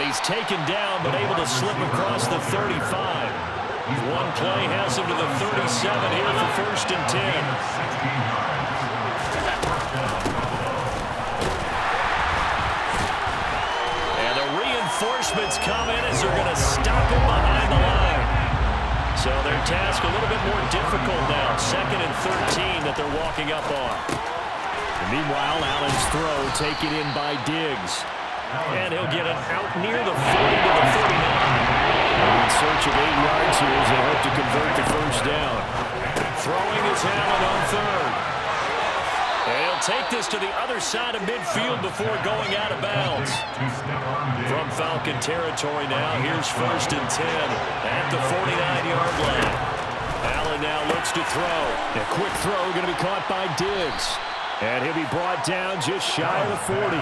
he's taken down but able to slip across the 35. One play has him to the 37 here for 1st and 10. And the reinforcements come in as they're going to stop him behind the line. So their task a little bit more difficult now. 2nd and 13 that they're walking up on. And meanwhile, Allen's throw taken in by Diggs. And he'll get it out near the 40 to the 39. In search of 8 yards here as they hope to convert the 1st down. Throwing is Allen on 3rd. And he'll take this to the other side of midfield before going out of bounds. From Falcon territory now, here's 1st and 10 at the 49-yard line. Allen now looks to throw. A quick throw going to be caught by Diggs. And he'll be brought down just shy of the 40.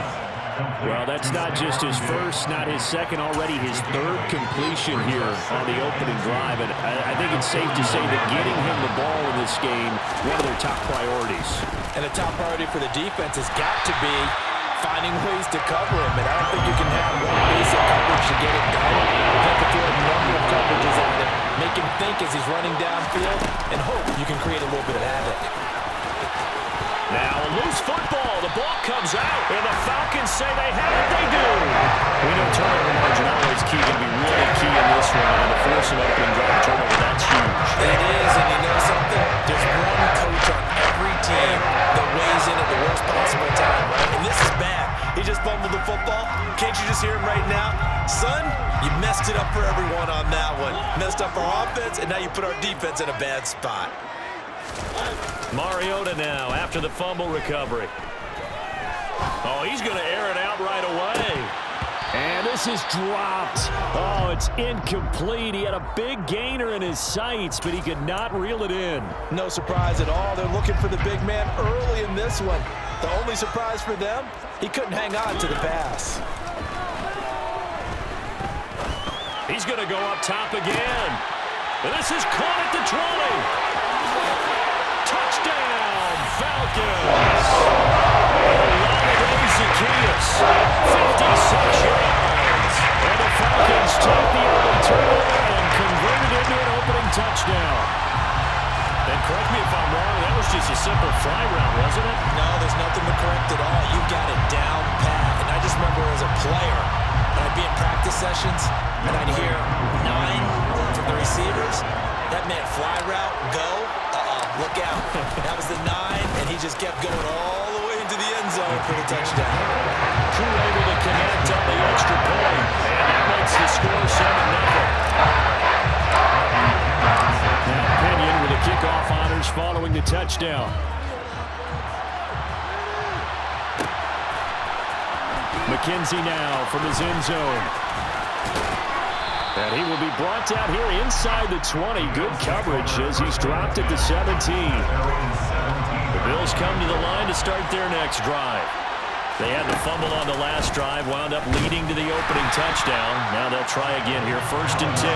Well, that's not just his first, not his second, already his 3rd completion here on the opening drive. And I think it's safe to say that getting him the ball in this game, one of their top priorities. And the top priority for the defense has got to be finding ways to cover him. And I don't think you can have one basic coverage to get it done. You have to throw a number of coverages at him, make him think as he's running downfield, and hope you can create a little bit of havoc. Now a loose football. The ball comes out, and the Falcons say they have it. They do. We know turnover margin always key. Going to be really key in this one. And to force an opening drive turnover, that's huge. It is, and you know something? There's one coach on every team that weighs in at the worst possible time, right? And this is bad. He just fumbled the football. Can't you just hear him right now? Son, you messed it up for everyone on that one. Messed up our offense, and now you put our defense in a bad spot. Mariota now after the fumble recovery. Oh, he's going to air it out right away. And this is dropped. Oh, it's incomplete. He had a big gainer in his sights, but he could not reel it in. No surprise at all. They're looking for the big man early in this one. The only surprise for them, he couldn't hang on to the pass. He's going to go up top again. And this is caught at the 20. Touchdown, Falcons! Olamide Zaccheaus, 56 yards. And the Falcons take the early turnover and convert it into an opening touchdown. And correct me if I'm wrong, that was just a simple fly route, wasn't it? No, there's nothing to correct at all. You've got it down pat. And I just remember as a player, when I'd be in practice sessions, and I'd hear 9 from the receivers. That meant fly route, go. Look out. That was the 9, and he just kept going all the way into the end zone for the touchdown. Crew able to connect on the extra point, and that makes the score 7-0. Now Pinion with the kickoff honors following the touchdown. McKenzie now from his end zone. And he will be brought down here inside the 20. Good coverage as he's dropped at the 17. The Bills come to the line to start their next drive. They had the fumble on the last drive, wound up leading to the opening touchdown. Now they'll try again here, 1st and 10.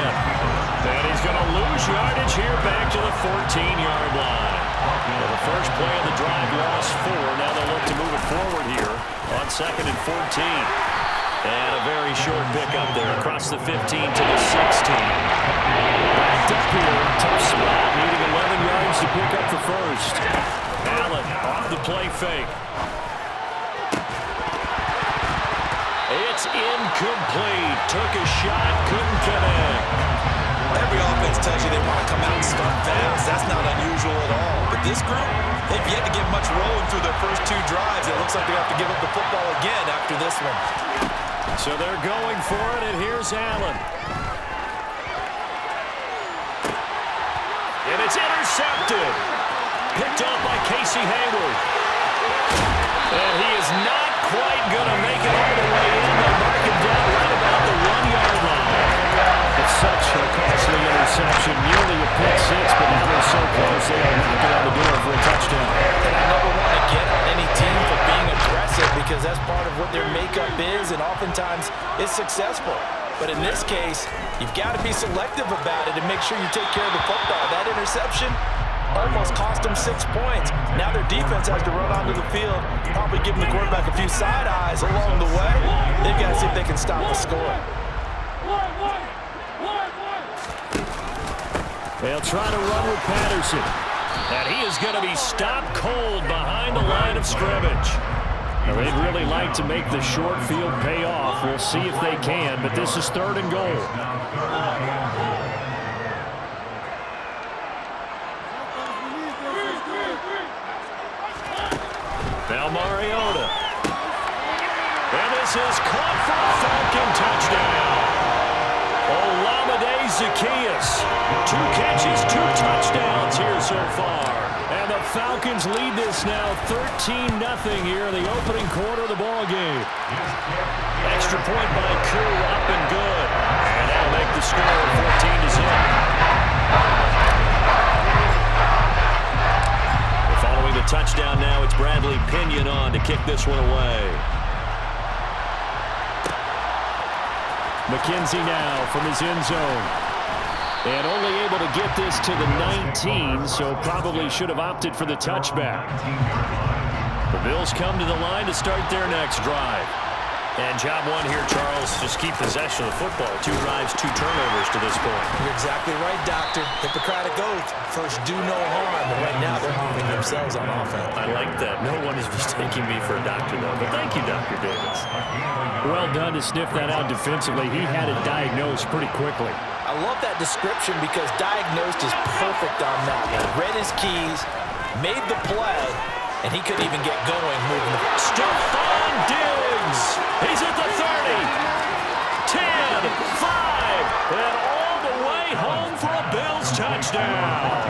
And he's going to lose yardage here back to the 14-yard line. Well, the first play of the drive lost 4. Now they'll look to move it forward here on 2nd and 14. And a very short pickup there across the 15 to the 16. Backed up here, tough spot, needing 11 yards to pick up the first. Allen off the play fake. It's incomplete. Took a shot, couldn't connect. Every offense tells you they want to come out and start fast. That's not unusual at all. But this group, they've yet to get much rolling through their first 2 drives. It looks like they have to give up the football again after this one. So they're going for it, and here's Allen. And it's intercepted. Picked off by Casey Hayward. And he is not quite going to make it all the way in. They'll mark him down right about the 1-yard line. It's such a costly interception. Nearly a pick 6, but now they're so close they are knocking on the door for a touchdown. And I never want to get on any team for being aggressive because that's part of what their makeup is, and oftentimes it's successful. But in this case, you've got to be selective about it and make sure you take care of the football. That interception almost cost them 6 points. Now their defense has to run onto the field, probably giving the quarterback a few side eyes along the way. They've got to see if they can stop the score. They'll try to run with Patterson. And he is going to be stopped cold behind the line of scrimmage. Now, they'd really like to make the short field pay off. We'll see if they can, but this is 3rd and goal. Now Mariota. And this is caught for a Falcon touchdown. Olamide Zaccheaus. 2 catches, 2 touchdowns here so far. And the Falcons lead this now 13-0 here in the opening quarter of the ball game. Extra point by Koo, up and good. And that'll make the score 14-0. Following the touchdown now, it's Bradley Pinion on to kick this one away. McKenzie now from his end zone. And only able to get this to the 19, so probably should have opted for the touchback. The Bills come to the line to start their next drive. And job one here, Charles, just keep possession of the football. 2 drives, 2 turnovers to this point. You're exactly right, Doctor. Hippocratic oath. First, do no harm. And right now, they're moving themselves on offense. I like that. No one is mistaking me for a doctor, though. But thank you, Dr. Davis. Well done to sniff that out defensively. He had it diagnosed pretty quickly. I love that description because diagnosed is perfect on that. He read his keys, made the play, and he couldn't even get going moving the ball. Stephon Diggs. He's at the 30. 10, 5, and all the way home for a Bills touchdown.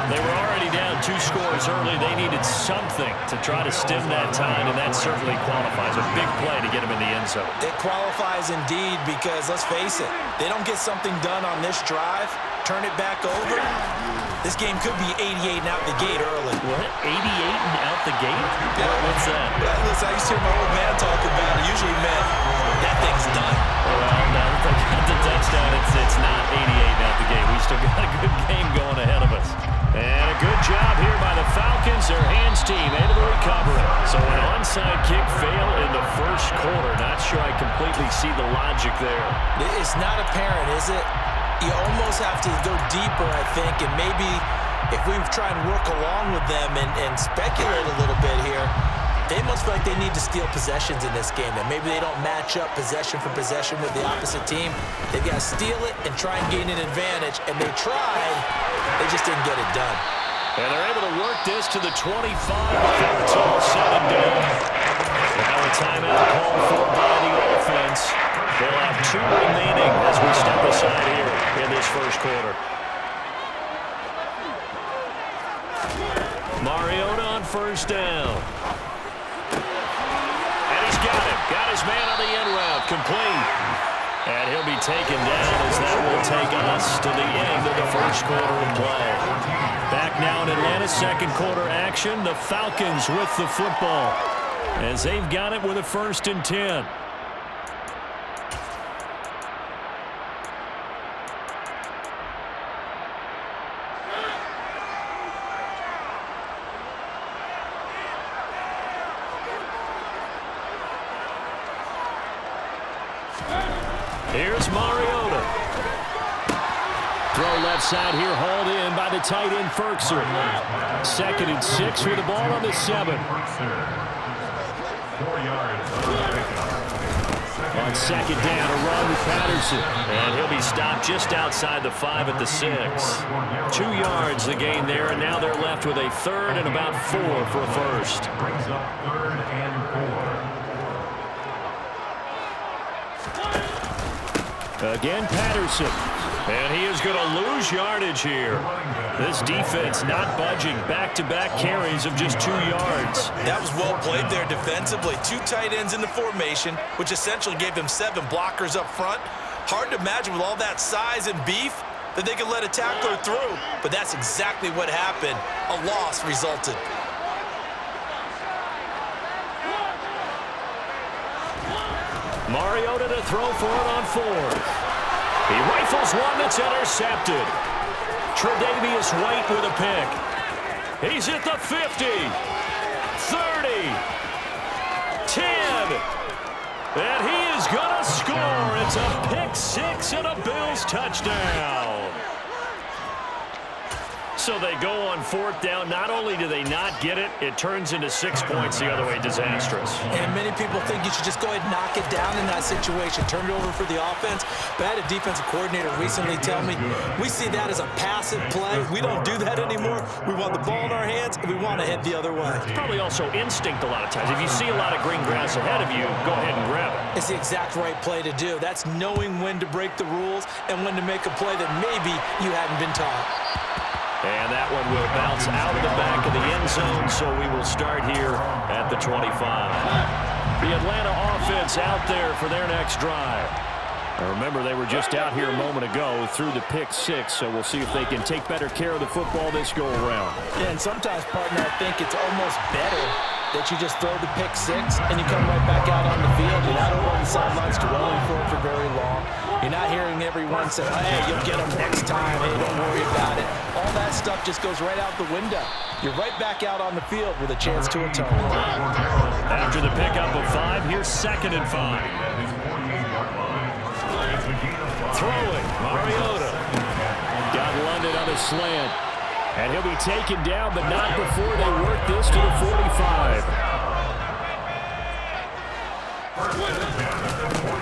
They were already down 2 scores early. They needed something to try to stem that tide, and that certainly qualifies. A big play to get him in the end zone. It qualifies indeed because, let's face it, they don't get something done on this drive, turn it back over, this game could be 88 and out the gate early. What? 88 and out the gate? Yeah. What's that? Listen, I used to hear my old man talk about it. Usually meant that thing's done. Well, now that they got the touchdown, it's not 88 and out the gate. We still got a good game going ahead of us. And a good job here by the Falcons. Their hands team able to recover it. So an onside kick fail in the first quarter. Not sure I completely see the logic there. It's not apparent, is it? You almost have to go deeper, I think, and maybe if we try and work along with them and speculate a little bit here, they must feel like they need to steal possessions in this game. That maybe they don't match up possession for possession with the opposite team. They've got to steal it and try and gain an advantage, and they tried. They just didn't get it done. And they're able to work this to the 25 before it's all said and done. Now a timeout called for by the offense. They'll have 2 remaining as we step aside here in this first quarter. Mariota on first down. And he's got him. Got his man on the end route. Complete. And he'll be taken down as that will take us to the end of the first quarter of play. Back now in Atlanta, second quarter action. The Falcons with the football as they've got it with a 1st and 10. Here's Mariota. Throw left side here, hauled in by the tight end, Firkser. 2nd and 6 with the ball on the 7. On 2nd down, a run with Patterson. And he'll be stopped just outside the 5 at the 6. 2 yards the gain there, and now they're left with a 3rd and about 4 for a first. Brings up 3rd and 4. Again, Patterson. And he is going to lose yardage here. This defense not budging. Back-to-back carries of just 2 yards. That was well played there defensively. 2 tight ends in the formation, which essentially gave them 7 blockers up front. Hard to imagine with all that size and beef that they could let a tackler through. But that's exactly what happened. A loss resulted. Mariota to throw for it on 4th. He rifles one that's intercepted. Tre'Davious White with a pick. He's at the 50, 30, 10, and he is going to score. It's a pick six and a Bills touchdown. So they go on fourth down. Not only do they not get it, it turns into 6 points the other way. Disastrous. And many people think you should just go ahead and knock it down in that situation. Turn it over for the offense. But I had a defensive coordinator recently tell me, we see that as a passive play. We don't do that anymore. We want the ball in our hands, and we want to head the other way. It's probably also instinct a lot of times. If you see a lot of green grass ahead of you, go ahead and grab it. It's the exact right play to do. That's knowing when to break the rules and when to make a play that maybe you hadn't been taught. And that one will bounce out of the back of the end zone, so we will start here at the 25. The Atlanta offense out there for their next drive. Now remember, they were just out here a moment ago through the pick six, so we'll see if they can take better care of the football this go-around. Yeah, and sometimes, partner, I think it's almost better that you just throw the pick six and you come right back out on the field. You're not over on the sidelines dwelling for it for very long. You're not hearing everyone say, hey, you'll get them next time. Hey, don't worry about it. All that stuff just goes right out the window. You're right back out on the field with a chance to atone. After the pickup of 5, here's 2nd and 5. Throwing, Mariota. Got London on a slant. And he'll be taken down, but not before they work this to the 45.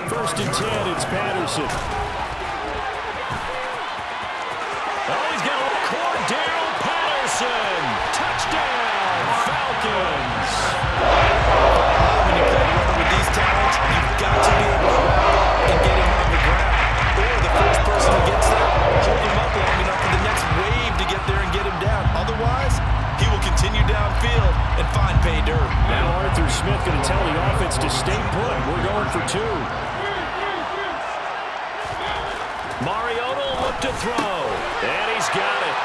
1st and 10, it's Patterson. Oh, he's got Cordell Patterson. Touchdown, Falcons. When you play with these talents, you've got to be able to wrap up and get him on the ground. Or the first person who gets there, hold him up long enough for the next wave to get there and get him down. Otherwise, he will continue downfield and find pay dirt. Now Arthur Smith going to tell the offense to stay put. We're going for 2. Mariota will look to throw. And he's got it.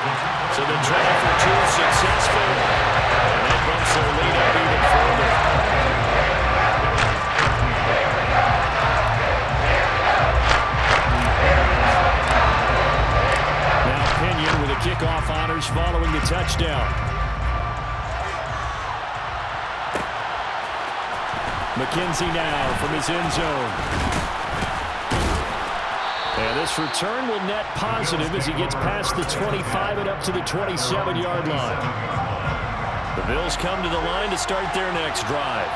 So the try for 2 is successful. And that bumps their lead up even further. Now Pinion with the kickoff honors following the touchdown. McKenzie now from his end zone. And this return will net positive as he gets past the 25 and up to the 27-yard line. The Bills come to the line to start their next drive.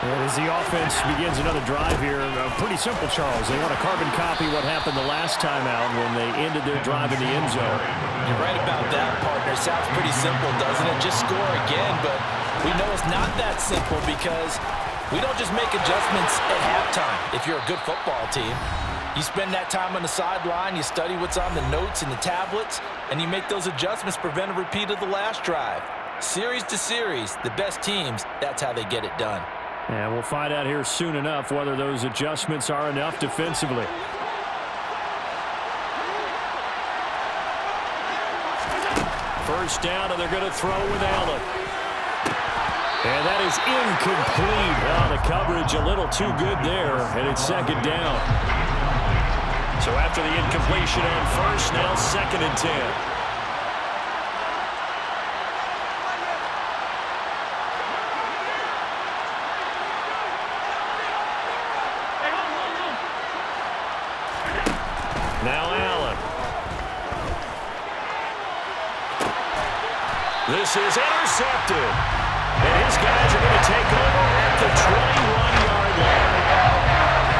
And as the offense begins another drive here, pretty simple, Charles. They want to carbon copy what happened the last time out when they ended their drive in the end zone. You're right about that, partner. Sounds pretty simple, doesn't it? Just score again, but we know it's not that simple because we don't just make adjustments at halftime if you're a good football team. You spend that time on the sideline, you study what's on the notes and the tablets, and you make those adjustments to prevent a repeat of the last drive. Series to series, the best teams, that's how they get it done. And we'll find out here soon enough whether those adjustments are enough defensively. First down, and they're going to throw with Allen. And that is incomplete. Well, the coverage a little too good there, and it's 2nd down. So after the incompletion on first, now 2nd and 10. Now Allen. This is intercepted. And his guys are going to take over at the 21-yard line.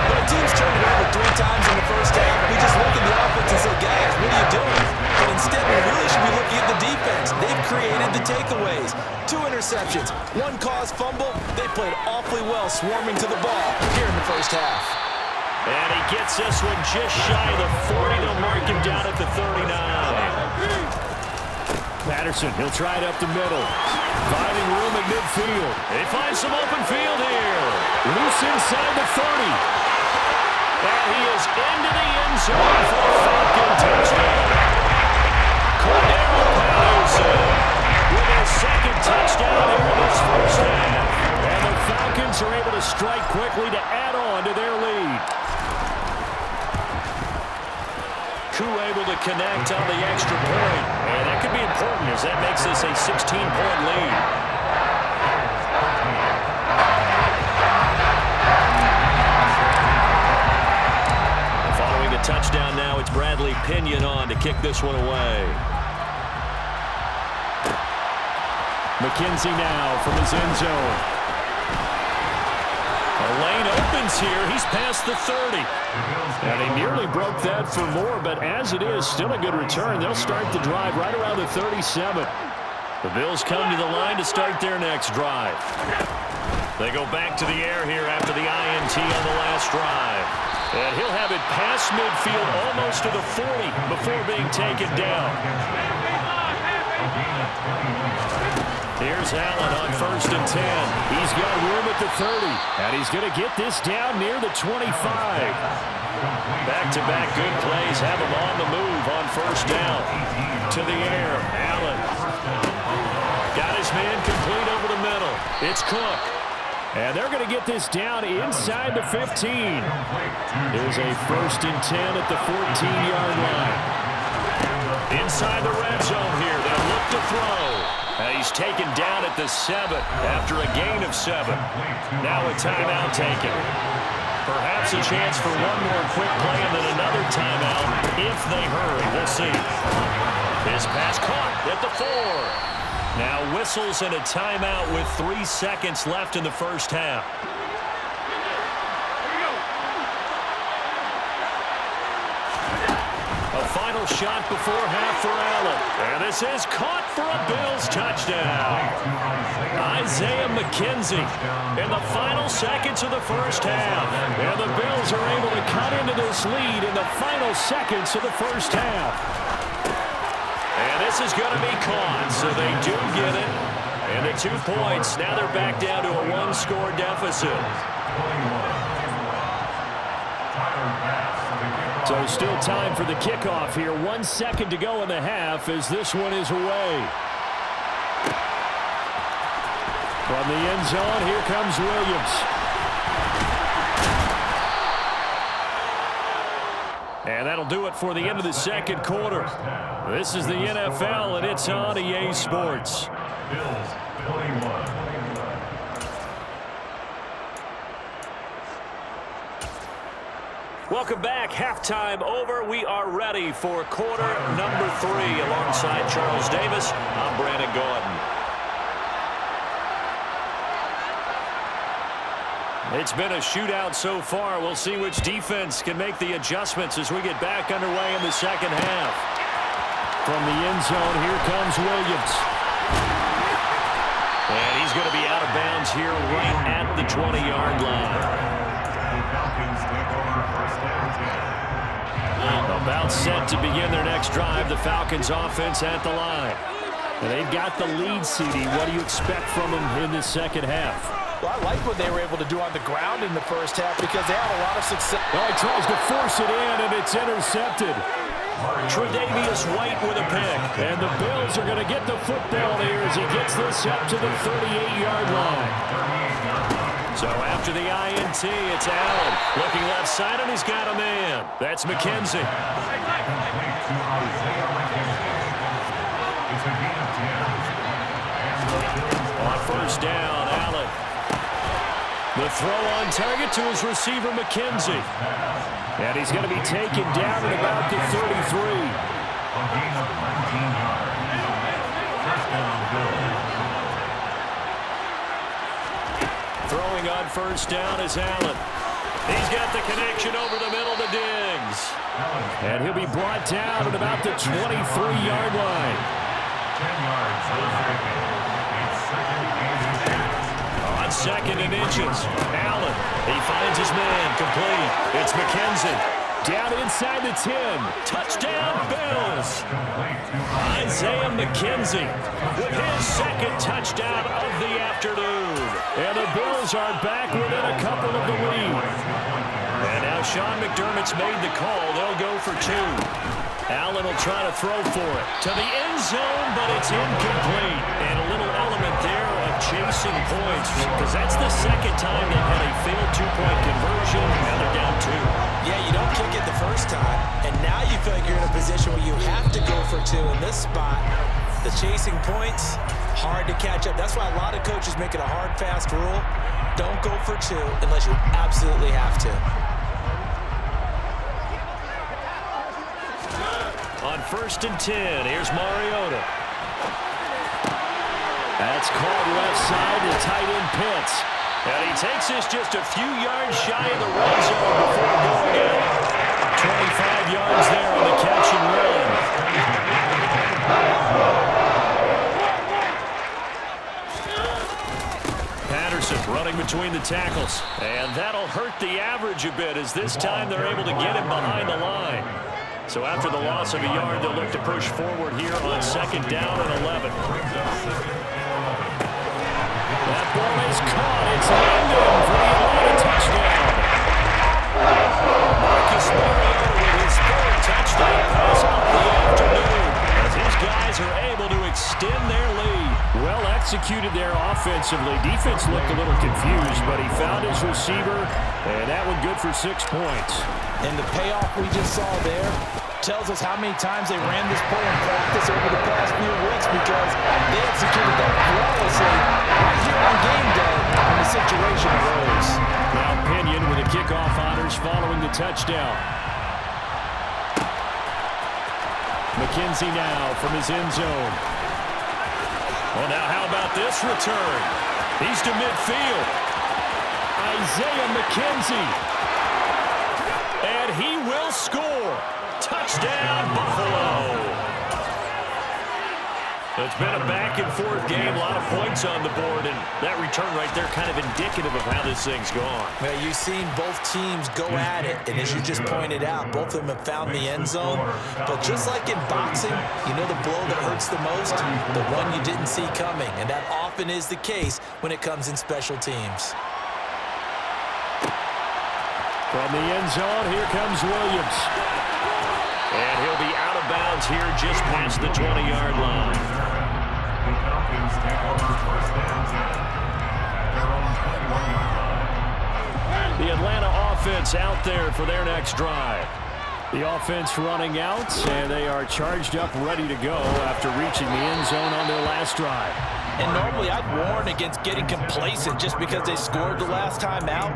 When a team's turned it over 3 times in the first half, we just look at the offense and say, guys, what are you doing? But instead, we really should be looking at the defense. They've created the takeaways. 2 interceptions, 1 caused fumble. They played awfully well swarming to the ball here in the first half. And he gets this one just shy of the 40. They'll mark him down at the 39. Patterson, he'll try it up the middle. Finding room at midfield. They find some open field here. Loose inside the 30. And he is into the end zone for a Falcon touchdown. Cordell Patterson with his 2nd touchdown here in this first half. And the Falcons are able to strike quickly to add on to their lead. Koo able to connect on the extra point. And that could be important as that makes this a 16-point lead. Following Pinion on to kick this one away. McKenzie now from his end zone. A lane opens here. He's past the 30. And he nearly broke that for more, but as it is, still a good return. They'll start the drive right around the 37. The Bills come to the line to start their next drive. They go back to the air here after the INT on the last drive. And he'll have it past midfield almost to the 40 before being taken down. Here's Allen on 1st and 10. He's got room at the 30, and he's going to get this down near the 25. Back-to-back good plays have him on the move on 1st down. To the air, Allen. Got his man complete over the middle. It's Cook. And they're going to get this down inside the 15. There's a 1st and 10 at the 14-yard line. Inside the red zone here. They'll look to throw. He's taken down at the 7 after a gain of 7. Now a timeout taken. Perhaps a chance for one more quick play and then another timeout if they hurry. We'll see. His pass caught at the 4. Now whistles and a timeout with 3 seconds left in the first half. A final shot before half for Allen. And this is caught for a Bills touchdown. Isaiah McKenzie in the final seconds of the first half. And the Bills are able to cut into this lead in the final seconds of the first half. And this is going to be caught, so they do get it. And the 2 points, now they're back down to a 1-score deficit. So still time for the kickoff here. 1 second to go in the half as this one is away. From the end zone, here comes Williams. And that'll do it for the end of the second quarter. This is the NFL, and it's on EA Sports. Bills 21. Welcome back. Halftime over. We are ready for quarter number 3. Alongside Charles Davis, I'm Brandon Gaudin. It's been a shootout so far. We'll see which defense can make the adjustments as we get back underway in the second half. From the end zone, here comes Williams. And he's going to be out of bounds here right at the 20-yard line. About set to begin their next drive. The Falcons offense at the line. And they've got the lead, CD. What do you expect from them in this second half? Well, I like what they were able to do on the ground in the first half because they had a lot of success. Well, he tries to force it in, and it's intercepted. Tre'Davious White with a pick. And the Bills are going to get the football here as he gets this up to the 38-yard line. So after the INT, it's Allen. Looking left side, and he's got a man. That's McKenzie. On 1st down, Allen. The throw on target to his receiver, McKenzie. And he's going to be taken down at about the 33. Throwing on 1st down is Allen. He's got the connection over the middle to Diggs. And he'll be brought down at about the 23-yard line. 10 yards. On 2nd and inches, Allen. He finds his man complete. It's McKenzie. Down inside the 10. Touchdown, Bills. Isaiah McKenzie with his 2nd touchdown of the afternoon. And the Bills are back within a couple of the lead. And now Sean McDermott's made the call. They'll go for 2. Allen will try to throw for it. To the end zone, but it's incomplete. And a little element there of chasing points, because that's the 2nd time they've had a failed 2-point conversion. Now they're down 2. Yeah, you don't kick it the first time, and now you feel like you're in a position where you have to go for 2 in this spot. The chasing points, hard to catch up. That's why a lot of coaches make it a hard, fast rule. Don't go for 2 unless you absolutely have to. first and 10. Here's Mariota. That's called left side to tight end Pitts. And he takes this just a few yards shy of the red zone before going in. 25 yards there on the catch and run. Patterson running between the tackles. And that'll hurt the average a bit as this time they're able to get him behind the line. So after the loss of a yard, they'll look to push forward here on second down and 11. That ball is caught. It's London for the Atlanta touchdown. Marcus Mariota with his third touchdown pass of the afternoon as his guys are able to extend their lead. Well executed there offensively. Defense looked a little confused, but he found his receiver, and that one good for 6 points. And the payoff we just saw there tells us how many times they ran this play in practice over the past few weeks, because they executed that flawlessly right here on game day when the situation arose. Now Pinion with the kickoff honors following the touchdown. McKenzie now from his end zone. Well, now how about this return? He's to midfield. Isaiah McKenzie. And he will score. Touchdown, Buffalo. It's been a back-and-forth game, a lot of points on the board, and that return right there kind of indicative of how this thing's gone. Well, you've seen both teams go at it, and as you just pointed out, both of them have found the end zone. But just like in boxing, you know the blow that hurts the most? The one you didn't see coming, and that often is the case when it comes in special teams. From the end zone, here comes Williams. And he'll be out of bounds here just past the 20-yard line. The Falcons take over first and 10 at their own 21-yard line. The Atlanta offense out there for their next drive. The offense running out, and they are charged up, ready to go after reaching the end zone on their last drive. And normally I'd warn against getting complacent just because they scored the last time out.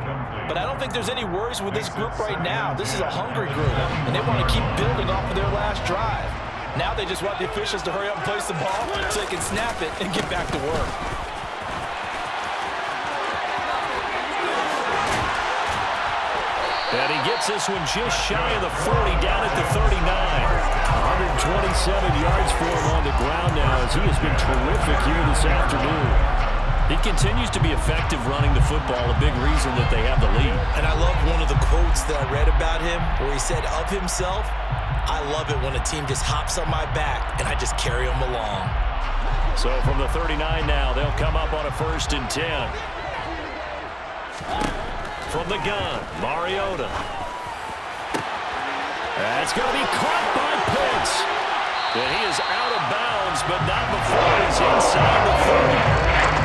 But I don't think there's any worries with this group right now. This is a hungry group, and they want to keep building off of their last drive. Now they just want the officials to hurry up and place the ball so they can snap it and get back to work. And he gets this one just shy of the 40, down at the 39. 127 yards for him on the ground now as he has been terrific here this afternoon. He continues to be effective running the football, a big reason that they have the lead. And I love one of the quotes that I read about him where he said of himself, "I love it when a team just hops on my back and I just carry them along." So from the 39 now, they'll come up on a first and 10. From the gun, Mariota. That's going to be caught by Pitts. And he is out of bounds, but not before he's inside the 30.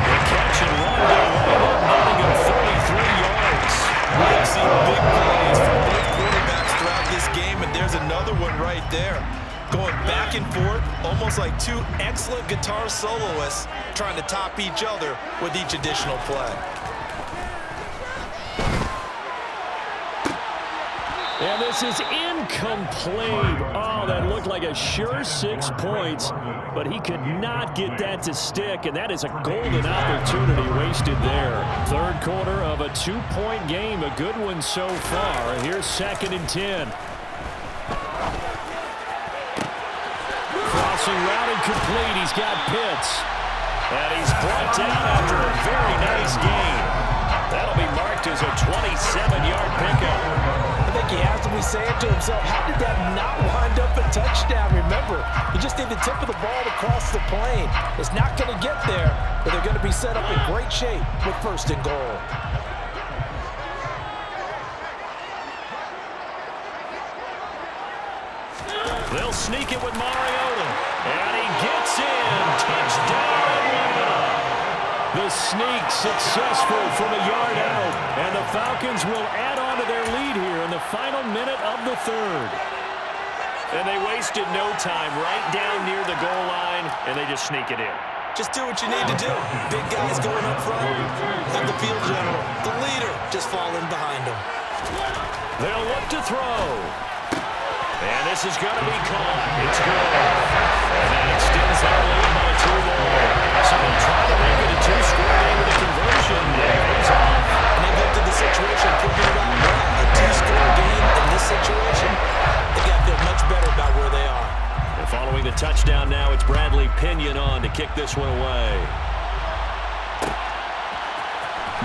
The catch and run will wind up netting him 33 yards. We have seen big plays from both quarterbacks throughout this game, and there's another one right there. Going back and forth, almost like two excellent guitar soloists trying to top each other with each additional play. And this is incomplete. Oh, that looked like a sure 6 points, but he could not get that to stick, and that is a golden opportunity wasted there. Third quarter of a 2-point game, a good one so far. Here's second and 10. Crossing route incomplete. He's got Pitts. And he's brought down after a very nice gain. That'll be marked as a 27-yard pickup. I think he has to be saying to himself, how did that not wind up a touchdown? Remember, you just need the tip of the ball to cross the plane. It's not going to get there, but they're going to be set up in great shape with first and goal. They'll sneak it with Mariota. And he gets in. Touchdown, Atlanta. The sneak successful from a yard out, and the Falcons will add on to their lead here in the final minute of the third. And they wasted no time right down near the goal line, and they just sneak it in. Just do what you need to do. Big guys going up front, have the field general, the leader, just fall in behind them. They'll look to throw. And this is going to be caught. It's good. And that extends their lead by 2 more. So they'll try to make it a 2-score game with a conversion. It pays off. And they've looked at the situation, figured it out well. A 2-score game in this situation, they got to feel much better about where they are. And following the touchdown now, it's Bradley Pinion on to kick this one away.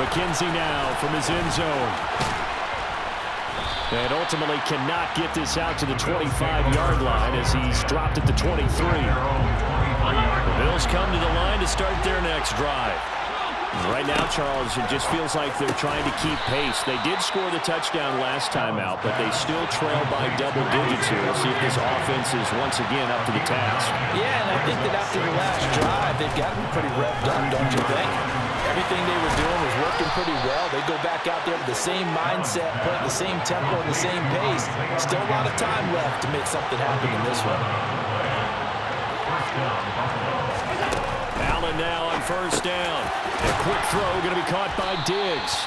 McKenzie now from his end zone. And ultimately cannot get this out to the 25-yard line as he's dropped at the 23. The Bills come to the line to start their next drive. Right now, Charles, it just feels like they're trying to keep pace. They did score the touchdown last time out, but they still trail by double digits here. We'll see if this offense is once again up to the task. Yeah, and I think that after the last drive, they've got to be pretty revved up, don't you think? Everything they were doing was working pretty well. They go back out there with the same mindset, playing the same tempo and the same pace. Still a lot of time left to make something happen in this one. Allen now on first down. A quick throw going to be caught by Diggs.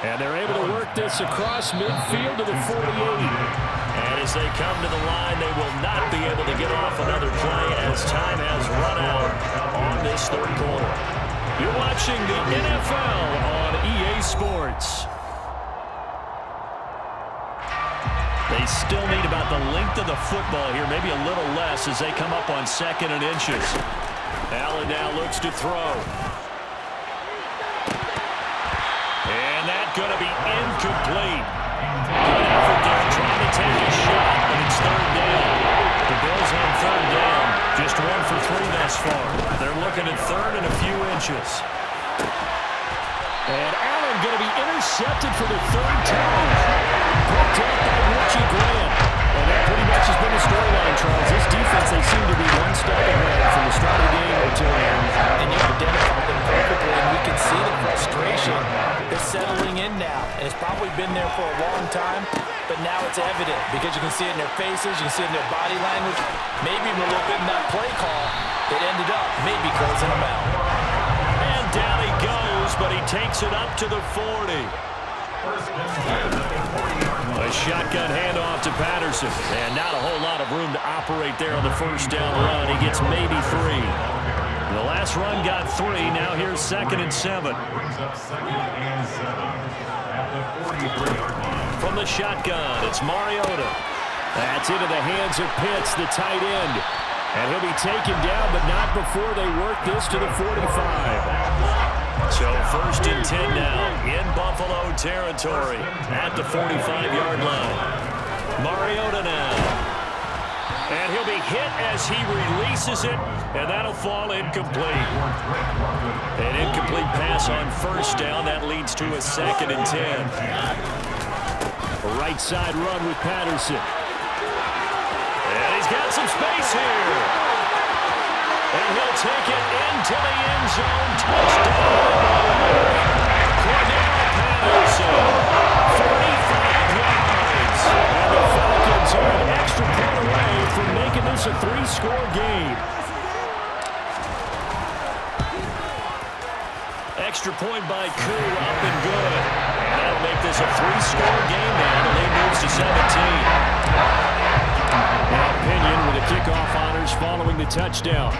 And they're able to work this across midfield to the 48. And as they come to the line, they will not be able to get off another play as time has run out on this third quarter. You're watching the NFL on EA Sports. They still need about the length of the football here, maybe a little less as they come up on 2nd and inches. Allen now looks to throw. And that's going to be incomplete. Good effort there trying to take a shot, but it's 3rd down. The Bills on 3rd down. Just 1 for 3 thus far. They're looking at 3rd and a few inches. And Allen going to be intercepted for the 3rd time. Picked up by Richie Grant. And that pretty much has been the storyline, Charles. This defense, they seem to be one step ahead from the start of the game until now. And you identified them perfectly, and we can see the frustration that's settling in now. And it's probably been there for a long time, but now it's evident because you can see it in their faces, you can see it in their body language, maybe even a little bit in that play call that ended up maybe closing them out. And down he goes, but he takes it up to the 40. A shotgun handoff to Patterson. And not a whole lot of room to operate there on the first down run. He gets maybe 3. The last run got 3. Now here's 2nd and 7. From the shotgun, it's Mariota. That's into the hands of Pitts, the tight end. And he'll be taken down, but not before they work this to the 45. So 1st and 10 now in Buffalo territory at the 45-yard line. Mariota now. And he'll be hit as he releases it, and that'll fall incomplete. An incomplete pass on 1st down. That leads to a 2nd and 10. A right side run with Patterson. And he's got some space here. And he'll take it into the end zone. Touchdown. Cordell Patterson. 45 yards. And the Falcons are an extra point away from making this a 3-score game. Extra point by Koo, up and good. And that'll make this a 3-score game now. The lead moves to 17. Now Pinion with the kickoff honors following the touchdown.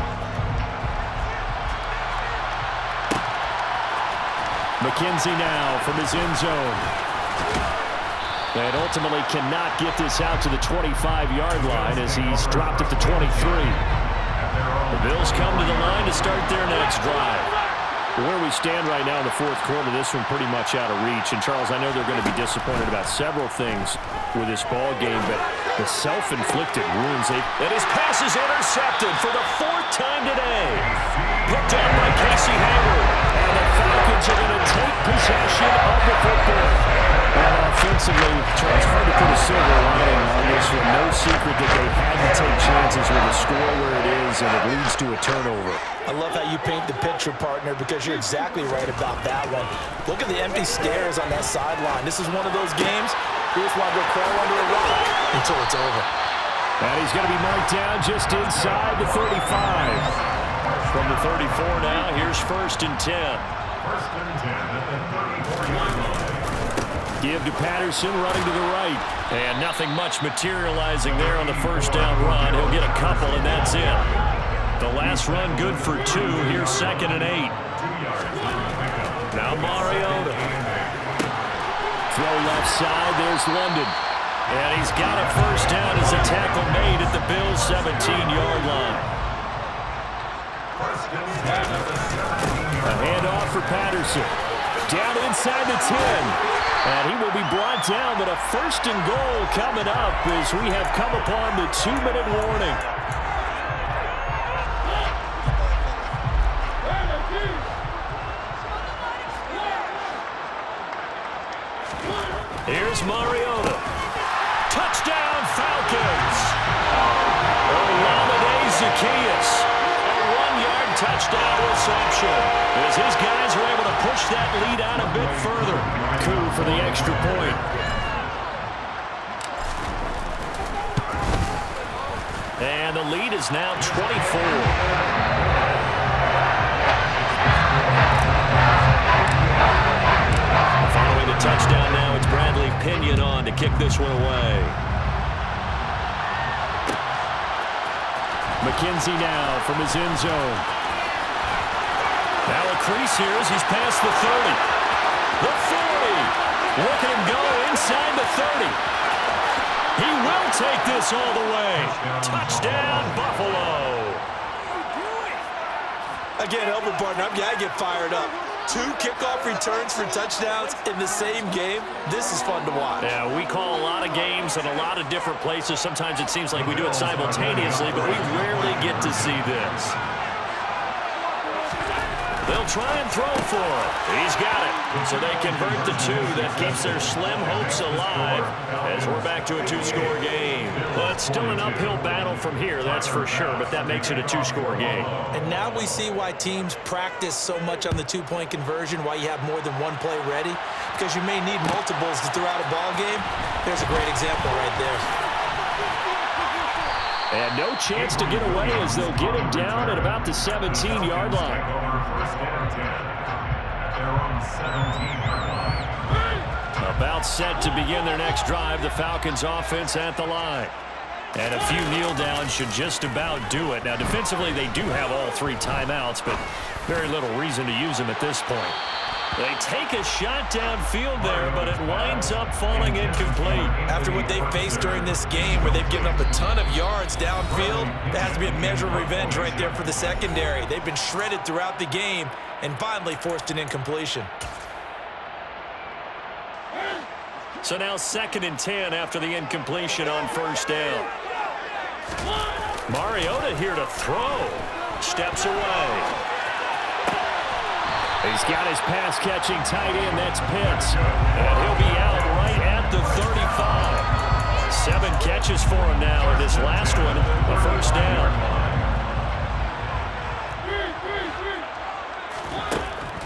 McKenzie now from his end zone. And ultimately cannot get this out to the 25-yard line as he's dropped at the 23. The Bills come to the line to start their next drive. Where we stand right now in the 4th quarter, this one pretty much out of reach. And, Charles, I know they're going to be disappointed about several things with this ball game, but the self-inflicted wounds. And his pass is intercepted for the 4th time today. Picked up by Casey Hayward. And the Falcons are going to take possession of the football. And offensively, Charles, hard to put a silver lining on this one. No secret that they had to take chances with a score where it is, and it leads to a turnover. I love how you paint the picture, partner, because you're exactly right about that one. Look at the empty stares on that sideline. This is one of those games you just want to go crawl under a rock until it's over. And he's going to be marked down just inside the 35. From the 34 now, here's 1st and 10. 1st and 10 at the 34-yard line. Give to Patterson, running to the right. And nothing much materializing there on the first down run. He'll get a couple, and that's it. The last run good for 2. Here's 2nd and 8. Now Mariota. Throw left side. There's London. And he's got a first down as a tackle made at the Bills' 17-yard line. A handoff for Patterson. Down inside the 10. And he will be brought down, but a 1st and goal coming up as we have come upon the 2-minute warning. Here's Mariota. Touchdown, Falcons. Olamide Zaccheaus. A 1-yard touchdown reception as his guys are able to push that lead out a bit further. Coup for the extra point. And the lead is now 24. Following the touchdown now, it's Bradley Pinion on to kick this one away. McKenzie now from his end zone. Now a crease here as he's past the 30. The 40. Look at him go inside the 30. He will take this all the way. Touchdown, Buffalo. Again, help a partner. I'm going to get fired up. 2 kickoff returns for touchdowns in the same game. This is fun to watch. Yeah, we call a lot of games in a lot of different places. Sometimes it seems like we do it simultaneously, but we rarely get to see this. They'll try and throw for it. He's got it. So they convert the 2. That keeps their slim hopes alive as we're back to a 2-score game. Well, it's still an uphill battle from here, that's for sure, but that makes it a 2-score game. And now we see why teams practice so much on the 2-point conversion, why you have more than one play ready, because you may need multiples to throw out a ball game. There's a great example right there. And no chance to get away as they'll get him down at about the 17-yard line. About set to begin their next drive, the Falcons offense at the line. And a few kneel downs should just about do it. Now, defensively, they do have all 3 timeouts, but very little reason to use them at this point. They take a shot downfield there, but it winds up falling incomplete. After what they faced during this game where they've given up a ton of yards downfield, there has to be a measure of revenge right there for the secondary. They've been shredded throughout the game and finally forced an incompletion. So now 2nd and 10 after the incompletion on first down. Mariota here to throw. Steps away. He's got his pass-catching tight end. That's Pitts. And he'll be out right at the 35. 7 catches for him now, and this last one, a first down.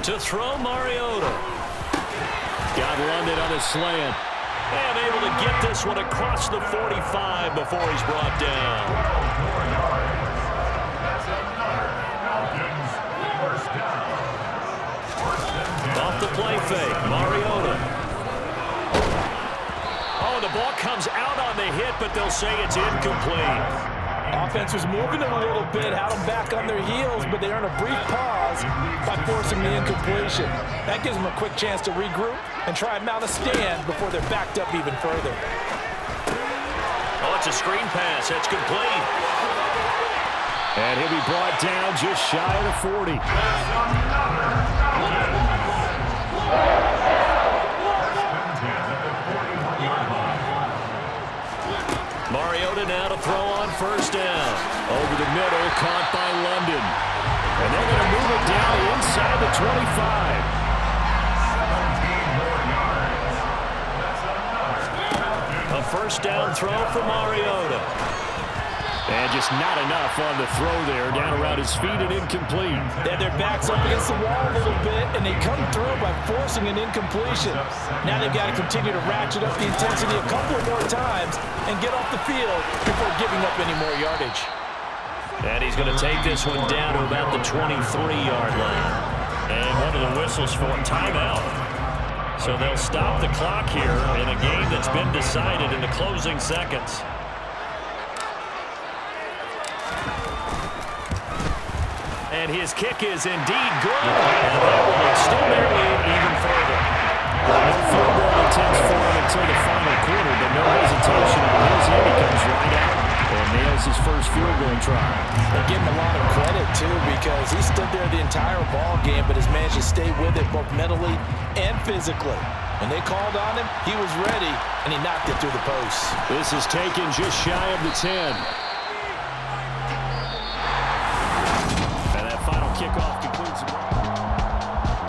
To throw Mariota. Got London on a slant. And able to get this one across the 45 before he's brought down. Off the play fake, Mariota. Oh, the ball comes out on the hit, but they'll say it's incomplete. Offense was moving it a little bit, had them back on their heels, but they earn a brief pause by forcing the incompletion. That gives them a quick chance to regroup and try and mount a stand before they're backed up even further. Oh, it's a screen pass. That's complete. And he'll be brought down just shy of the 40. Mariota now to throw on first down. Over the middle, caught by London. And they're going to move it down inside the 25. A first down throw for Mariota. And just not enough on the throw there. Down around his feet and incomplete. They had their backs up against the wall a little bit, and they come through by forcing an incompletion. Now they've got to continue to ratchet up the intensity a couple more times and get off the field before giving up any more yardage. And he's going to take this one down to about the 23-yard line. And one of the whistles for a timeout. So they'll stop the clock here in a game that's been decided in the closing seconds. And his kick is indeed good. And that will extend their lead even further. No field goal attempts for him until the final quarter, but no hesitation on his end. He comes right out and nails his first field goal try. They give him a lot of credit, too, because he stood there the entire ball game, but has managed to stay with it both mentally and physically. When they called on him, he was ready, and he knocked it through the post. This is taken just shy of the 10.